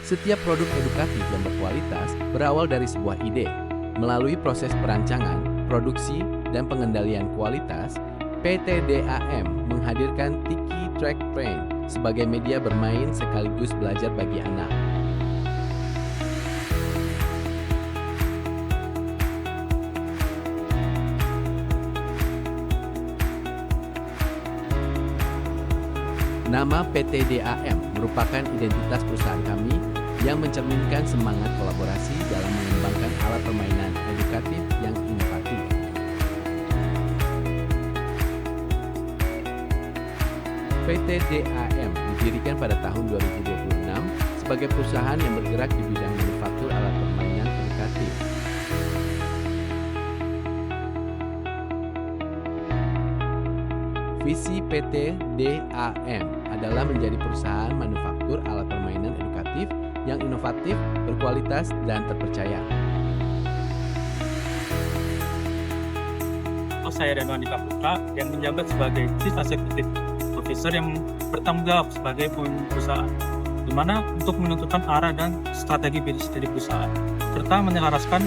Setiap produk edukatif yang berkualitas berawal dari sebuah ide. Melalui proses perancangan, produksi, dan pengendalian kualitas, PT DAM menghadirkan Tiki Track Train sebagai media bermain sekaligus belajar bagi anak. Nama PT DAM merupakan identitas perusahaan kami yang mencerminkan semangat kolaborasi dalam mengembangkan alat permainan edukatif yang inovatif. PT DAM didirikan pada tahun 2026 sebagai perusahaan yang bergerak di bidang manufaktur alat permainan edukatif. Visi PT DAM adalah menjadi perusahaan manufaktur alat permainan edukatif yang inovatif, berkualitas, dan terpercaya. Saya dan Wanita Putra yang menjabat sebagai Chief Executive Officer yang bertanggung jawab sebagai pemimpin perusahaan, di mana untuk menentukan arah dan strategi bisnis dari perusahaan, serta menyelaraskan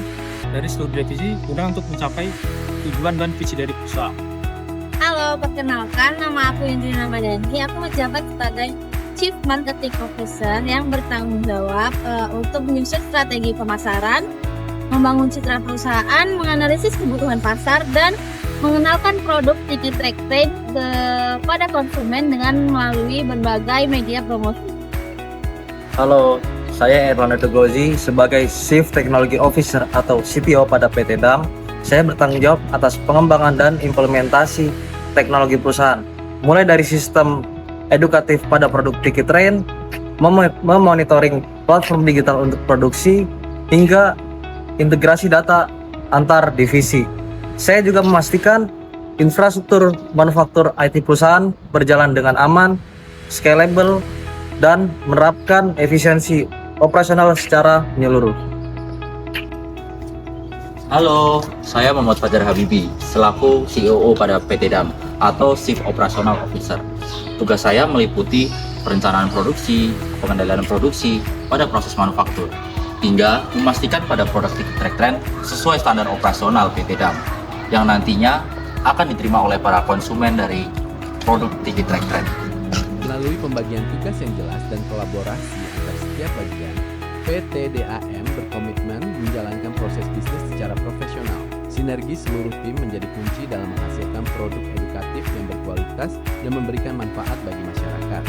dari seluruh divisi guna untuk mencapai tujuan dan visi dari perusahaan. Halo, perkenalkan nama aku Indrina Madani. Aku menjabat sebagai Chief Marketing Officer yang bertanggung jawab untuk menyusun strategi pemasaran, membangun citra perusahaan, menganalisis kebutuhan pasar, dan mengenalkan produk Tiki Track Train kepada konsumen dengan melalui berbagai media promosi. Halo, saya Erlanda Tegozi sebagai Chief Technology Officer atau CTO pada PT DAM. Saya bertanggung jawab atas pengembangan dan implementasi teknologi perusahaan, mulai dari sistem edukatif pada produk Tiki Train, memonitoring platform digital untuk produksi, hingga integrasi data antar divisi. Saya juga memastikan infrastruktur manufaktur IT perusahaan berjalan dengan aman, scalable, dan menerapkan efisiensi operasional secara menyeluruh. Halo, saya Muhammad Fajar Habibi, selaku COO pada PT DAM atau Chief Operational Officer. Tugas saya meliputi perencanaan produksi, pengendalian produksi pada proses manufaktur, hingga memastikan pada produk Tiki Track Train sesuai standar operasional PT DAM, yang nantinya akan diterima oleh para konsumen dari produk Tiki Track Train. Melalui pembagian tugas yang jelas dan kolaborasi antar setiap bagian, PT DAM berkomitmen menjalankan proses bisnis secara profesional. Sinergi seluruh tim menjadi kunci dalam menghasilkan produk edukatif yang berkualitas dan memberikan manfaat bagi masyarakat.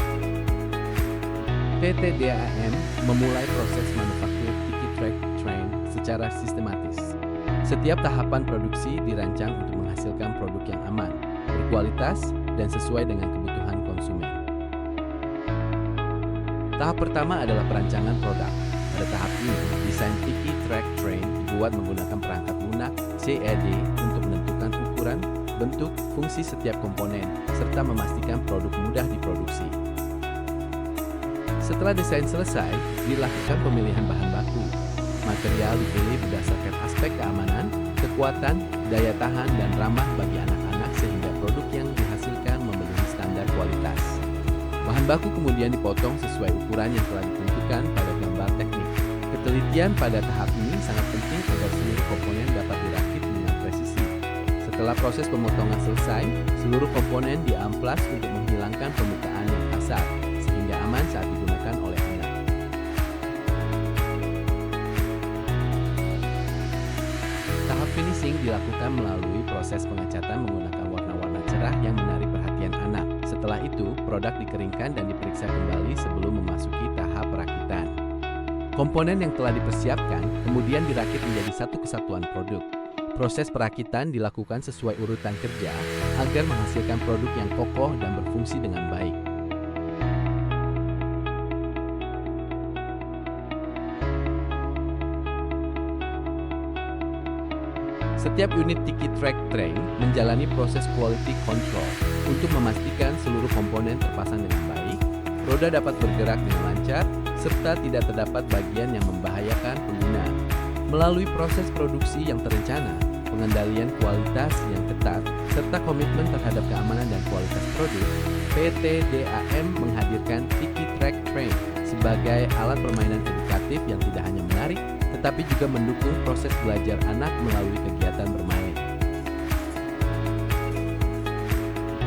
PT DAM memulai proses manufaktur Tiki Track Train secara sistematis. Setiap tahapan produksi dirancang untuk menghasilkan produk yang aman, berkualitas, dan sesuai dengan kebutuhan konsumen. Tahap pertama adalah perancangan produk. Pada tahap ini, desain Tiki Track Train dibuat menggunakan perangkat lunak CAD untuk menentukan ukuran, bentuk, fungsi setiap komponen, serta memastikan produk mudah diproduksi. Setelah desain selesai, dilakukan pemilihan bahan baku. Material dipilih berdasarkan aspek keamanan, kekuatan, daya tahan, dan ramah bagi anak-anak sehingga produk yang dihasilkan memenuhi standar kualitas. Bahan baku kemudian dipotong sesuai ukuran yang telah ditentukan pada gambar teknik. Ketelitian pada tahap ini sangat penting agar seluruh komponen dapat dirakit dengan presisi. Setelah proses pemotongan selesai, seluruh komponen diamplas untuk menghilangkan permukaan yang kasar, sehingga aman saat digunakan oleh anak. Tahap finishing dilakukan melalui proses pengecatan menggunakan warna-warna cerah yang menarik perhatian anak. Setelah itu, produk dikeringkan dan diperiksa kembali sebelum memasuki tahap perakitan. Komponen yang telah dipersiapkan kemudian dirakit menjadi satu kesatuan produk. Proses perakitan dilakukan sesuai urutan kerja agar menghasilkan produk yang kokoh dan berfungsi dengan baik. Setiap unit Tiki Track Train menjalani proses quality control untuk memastikan seluruh komponen terpasang dengan baik, roda dapat bergerak dengan lancar, serta tidak terdapat bagian yang membahayakan pengguna. Melalui proses produksi yang terencana, pengendalian kualitas yang ketat, serta komitmen terhadap keamanan dan kualitas produk, PT DAM menghadirkan Tiki Track Train sebagai alat permainan edukatif interaktif yang tidak hanya menarik, tetapi juga mendukung proses belajar anak melalui kegiatan bermain.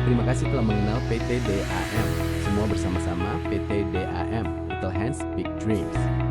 Terima kasih telah mengenal PT DAM. Semua bersama-sama PT DAM, Little Hands, Big Dreams.